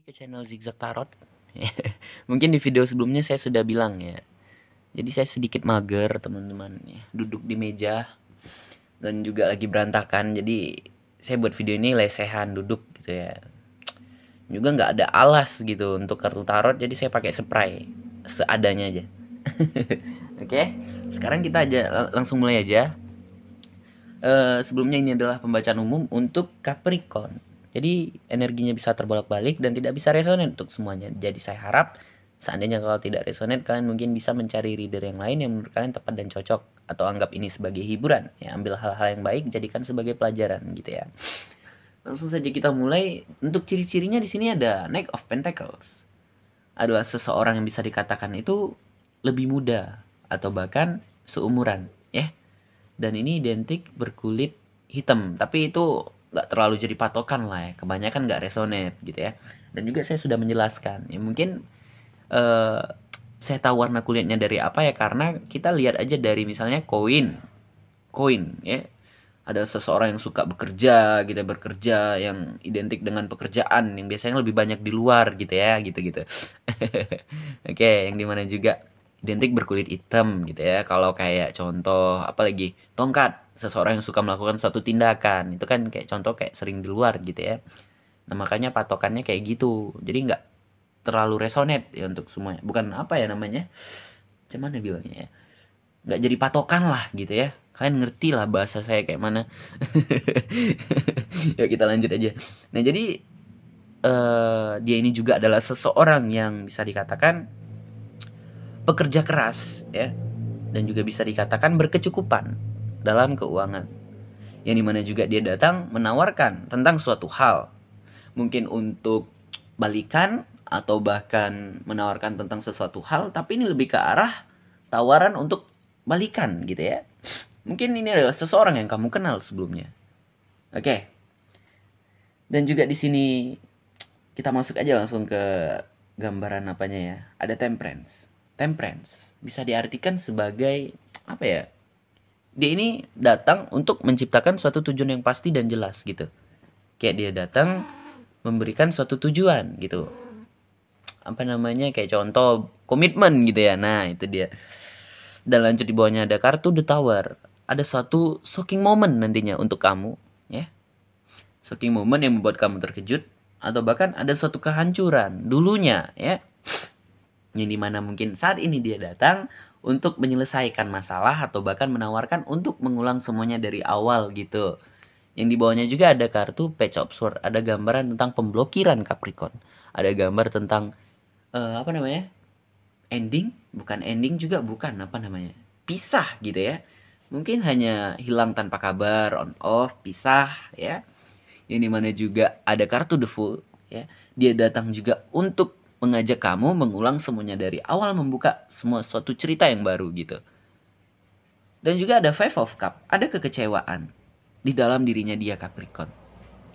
ke channel Zigzag Tarot. Mungkin di video sebelumnya saya sudah bilang ya. Jadi saya sedikit mager teman-teman ya. Duduk di meja dan juga lagi berantakan. Jadi saya buat video ini lesehan duduk gitu ya. Juga nggak ada alas gitu untuk kartu tarot. Jadi saya pakai spray seadanya aja. Oke, sekarang kita aja langsung mulai aja. Sebelumnya ini adalah pembacaan umum untuk Capricorn. Jadi energinya bisa terbolak-balik dan tidak bisa resonan untuk semuanya. Jadi saya harap seandainya kalau tidak resonan, kalian mungkin bisa mencari reader yang lain yang menurut kalian tepat dan cocok, atau anggap ini sebagai hiburan. Ya, ambil hal-hal yang baik, jadikan sebagai pelajaran gitu ya. Langsung saja kita mulai. Untuk ciri-cirinya di sini ada Knight of Pentacles. Adalah seseorang yang bisa dikatakan itu lebih muda atau bahkan seumuran ya. Dan ini identik berkulit hitam, tapi itu nggak terlalu jadi patokan lah ya, kebanyakan nggak resonate gitu ya. Dan juga saya sudah menjelaskan ya, mungkin saya tahu warna kulitnya dari apa ya, karena kita lihat aja dari misalnya koin ya, ada seseorang yang suka bekerja gitu, bekerja yang identik dengan pekerjaan yang biasanya lebih banyak di luar gitu ya, gitu-gitu. Oke, yang dimana juga identik berkulit hitam gitu ya. Kalau kayak contoh apalagi tongkat, seseorang yang suka melakukan suatu tindakan, itu kan kayak contoh kayak sering di luar gitu ya. Nah, makanya patokannya kayak gitu. Jadi nggak terlalu resonate ya untuk semuanya. Bukan apa ya namanya? Cuman ya bilangnya ya. Nggak jadi patokan lah gitu ya. Kalian ngerti lah bahasa saya kayak mana. Ya kita lanjut aja. Nah, jadi dia ini juga adalah seseorang yang bisa dikatakan pekerja keras ya, dan juga bisa dikatakan berkecukupan dalam keuangan, yang dimana juga dia datang menawarkan tentang suatu hal, mungkin untuk balikan atau bahkan menawarkan tentang sesuatu hal, tapi ini lebih ke arah tawaran untuk balikan gitu ya. Mungkin ini adalah seseorang yang kamu kenal sebelumnya. Oke. Dan juga di sini kita masuk aja langsung ke gambaran apanya ya. Ada temperance. Temperance bisa diartikan sebagai apa ya? Dia ini datang untuk menciptakan suatu tujuan yang pasti dan jelas gitu. Kayak dia datang memberikan suatu tujuan gitu. Apa namanya? Kayak contoh komitmen gitu ya. Nah, itu dia. Dan lanjut di bawahnya ada kartu The Tower. Ada suatu shocking moment nantinya untuk kamu ya. Shocking moment yang membuat kamu terkejut, atau bahkan ada suatu kehancuran dulunya ya, yang dimana mungkin saat ini dia datang untuk menyelesaikan masalah atau bahkan menawarkan untuk mengulang semuanya dari awal gitu. Yang di bawahnya juga ada kartu Page of Swords, ada gambaran tentang pemblokiran Capricorn, ada gambar tentang apa namanya, ending, bukan ending juga, bukan apa namanya, pisah gitu ya, mungkin hanya hilang tanpa kabar, on off, pisah ya. Yang dimana juga ada kartu The Fool ya, dia datang juga untuk mengajak kamu mengulang semuanya dari awal, membuka semua suatu cerita yang baru gitu. Dan juga ada Five of Cup, ada kekecewaan di dalam dirinya dia Capricorn,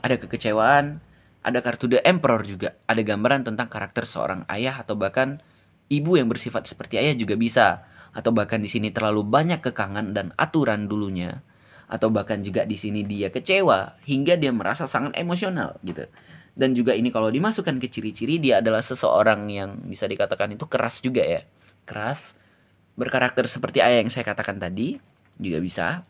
ada kekecewaan. Ada kartu The Emperor juga, ada gambaran tentang karakter seorang ayah atau bahkan ibu yang bersifat seperti ayah juga bisa, atau bahkan di sini terlalu banyak kekangan dan aturan dulunya, atau bahkan juga di sini dia kecewa hingga dia merasa sangat emosional gitu. Dan juga ini kalau dimasukkan ke ciri-ciri, dia adalah seseorang yang bisa dikatakan itu keras juga ya, keras, berkarakter seperti ayah yang saya katakan tadi juga bisa,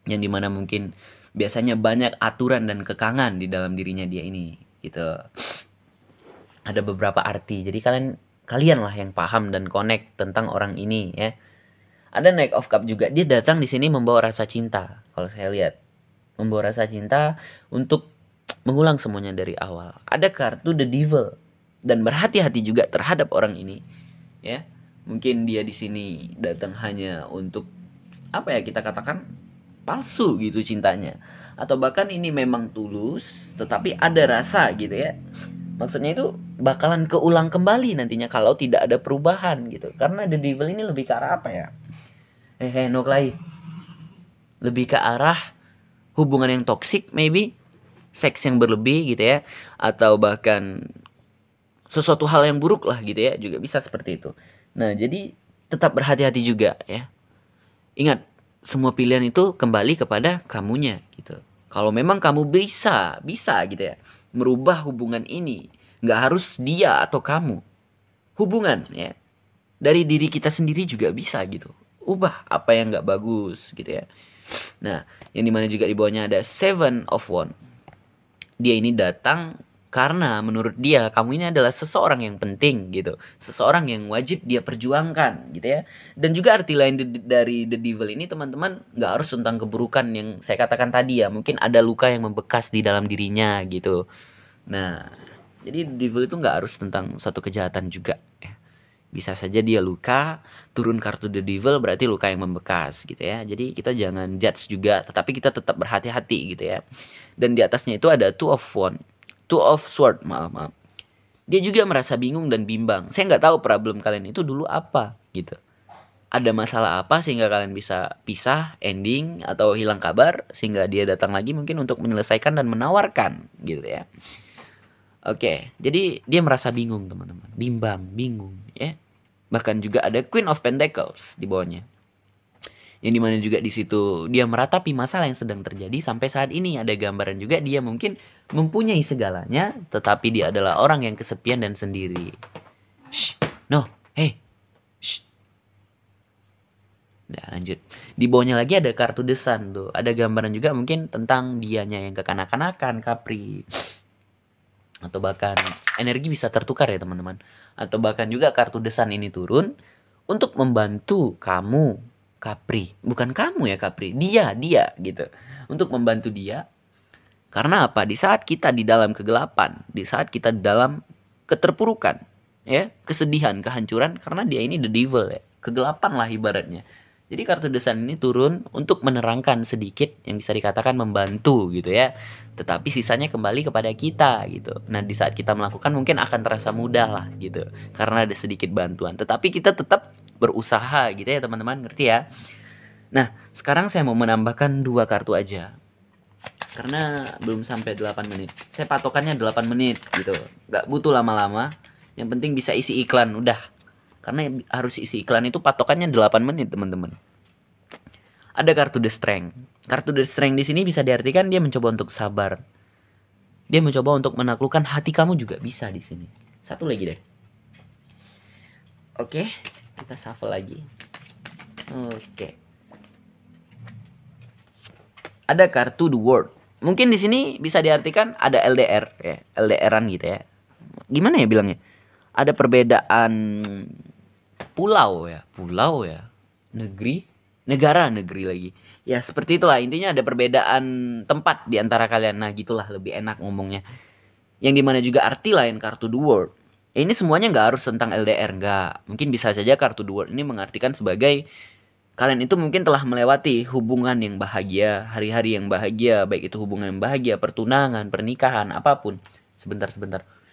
yang dimana mungkin biasanya banyak aturan dan kekangan di dalam dirinya dia ini gitu. Ada beberapa arti, jadi kalian lah yang paham dan connect tentang orang ini ya. Ada Knight of Cup juga, dia datang di sini membawa rasa cinta. Kalau saya lihat, membawa rasa cinta untuk mengulang semuanya dari awal. Ada kartu The Devil, dan berhati-hati juga terhadap orang ini ya. Mungkin dia di sini datang hanya untuk apa ya, kita katakan palsu gitu cintanya, atau bahkan ini memang tulus tetapi ada rasa gitu ya. Maksudnya itu bakalan keulang kembali nantinya kalau tidak ada perubahan gitu. Karena The Devil ini lebih ke arah apa ya? Noklai. Lebih ke arah hubungan yang toksik, maybe seks yang berlebih gitu ya, atau bahkan sesuatu hal yang buruk lah gitu ya, juga bisa seperti itu. Nah, jadi tetap berhati-hati juga ya. Ingat, semua pilihan itu kembali kepada kamunya gitu. Kalau memang kamu bisa gitu ya merubah hubungan ini Nggak harus dia atau kamu. Hubungan ya. Dari diri kita sendiri juga bisa gitu. Ubah apa yang nggak bagus gitu ya. Nah, yang dimana juga di bawahnya ada Seven of Wands. Dia ini datang karena menurut dia kamu ini adalah seseorang yang penting gitu. Seseorang yang wajib dia perjuangkan gitu ya. Dan juga arti lain dari The Devil ini teman-teman nggak harus tentang keburukan yang saya katakan tadi ya. Mungkin ada luka yang membekas di dalam dirinya gitu. Nah, jadi The Devil itu nggak harus tentang suatu kejahatan juga ya. Bisa saja dia luka, turun kartu The Devil berarti luka yang membekas gitu ya. Jadi kita jangan judge juga, tetapi kita tetap berhati-hati gitu ya. Dan di atasnya itu ada Two of Wands, Two of Sword, maaf. Dia juga merasa bingung dan bimbang. Saya nggak tahu problem kalian itu dulu apa gitu. Ada masalah apa sehingga kalian bisa pisah, ending, atau hilang kabar, sehingga dia datang lagi mungkin untuk menyelesaikan dan menawarkan gitu ya. Oke, jadi dia merasa bingung teman-teman, bimbang, bingung ya. Bahkan juga ada Queen of Pentacles di bawahnya. Yang dimana juga di situ dia meratapi masalah yang sedang terjadi sampai saat ini. Ada gambaran juga dia mungkin mempunyai segalanya, tetapi dia adalah orang yang kesepian dan sendiri. Shh, no, hey, shh. Udah lanjut. Di bawahnya lagi ada kartu The Sun tuh. Ada gambaran juga mungkin tentang dianya yang kekanak-kanakan, Capri. Atau bahkan energi bisa tertukar ya teman-teman. Atau bahkan juga kartu The Sun ini turun untuk membantu kamu, Capri. Bukan kamu ya Capri, dia gitu. Untuk membantu dia. Karena apa? Di saat kita di dalam kegelapan, di saat kita di dalam keterpurukan, ya, kesedihan, kehancuran, karena dia ini the devil ya. Kegelapan lah ibaratnya. Jadi kartu The Sun ini turun untuk menerangkan sedikit, yang bisa dikatakan membantu gitu ya. Tetapi sisanya kembali kepada kita gitu. Nah di saat kita melakukan mungkin akan terasa mudah lah gitu. Karena ada sedikit bantuan. Tetapi kita tetap berusaha gitu ya teman-teman, ngerti ya. Nah sekarang saya mau menambahkan 2 kartu aja. Karena belum sampai 8 menit. Saya patokannya 8 menit gitu. Gak butuh lama-lama. Yang penting bisa isi iklan udah. Karena harus isi iklan itu patokannya 8 menit teman-teman. Ada kartu The Strength. Kartu The Strength di sini bisa diartikan dia mencoba untuk sabar. Dia mencoba untuk menaklukkan hati kamu juga bisa di sini. Satu lagi deh. Oke, kita shuffle lagi. Oke. Ada kartu The World. Mungkin di sini bisa diartikan ada LDR ya, LDRan gitu ya. Gimana ya bilangnya? Ada perbedaan pulau ya, negeri, negara, negeri lagi. Ya seperti itulah intinya, ada perbedaan tempat di antara kalian. Nah gitulah lebih enak ngomongnya. Yang dimana juga arti lain kartu The World. Ini semuanya nggak harus tentang LDR, nggak. Mungkin bisa saja kartu The World ini mengartikan sebagai kalian itu mungkin telah melewati hubungan yang bahagia, hari-hari yang bahagia, baik itu hubungan yang bahagia, pertunangan, pernikahan, apapun. Sebentar.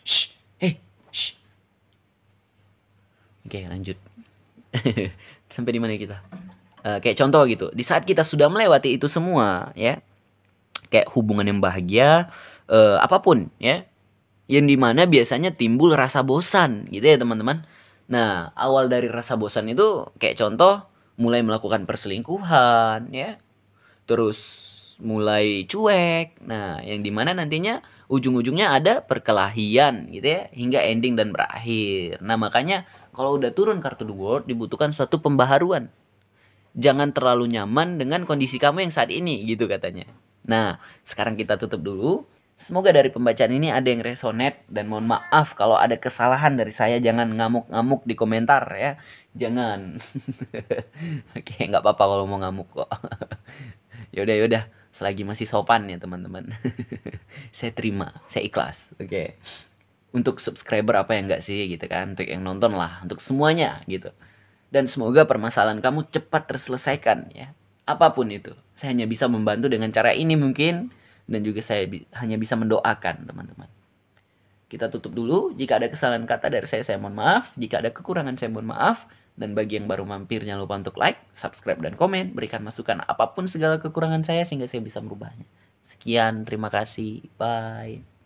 Shh, shh. Oke, lanjut. Sampai di mana kita? Kayak contoh gitu. Di saat kita sudah melewati itu semua, ya, kayak hubungan yang bahagia, apapun, ya, yang dimana biasanya timbul rasa bosan, gitu ya teman-teman. Nah, awal dari rasa bosan itu, kayak contoh, mulai melakukan perselingkuhan, ya, terus mulai cuek. Nah, yang dimana nantinya ujung-ujungnya ada perkelahian, gitu ya, hingga ending dan berakhir. Nah, makanya kalau udah turun kartu The World dibutuhkan suatu pembaharuan. Jangan terlalu nyaman dengan kondisi kamu yang saat ini gitu katanya. Nah sekarang kita tutup dulu. Semoga dari pembacaan ini ada yang resonate. Dan mohon maaf kalau ada kesalahan dari saya. Jangan ngamuk-ngamuk di komentar ya. Jangan. Oke gak apa-apa kalau mau ngamuk kok. Yaudah. Selagi masih sopan ya teman-teman. Saya terima. Saya ikhlas. Oke. Untuk subscriber apa yang enggak sih gitu kan, untuk yang nonton lah, untuk semuanya gitu. Dan semoga permasalahan kamu cepat terselesaikan ya. Apapun itu, saya hanya bisa membantu dengan cara ini mungkin. Dan juga saya hanya bisa mendoakan teman-teman. Kita tutup dulu. Jika ada kesalahan kata dari saya mohon maaf. Jika ada kekurangan saya mohon maaf. Dan bagi yang baru mampir jangan lupa untuk like, subscribe, dan komen. Berikan masukan apapun segala kekurangan saya sehingga saya bisa merubahnya. Sekian, terima kasih, bye.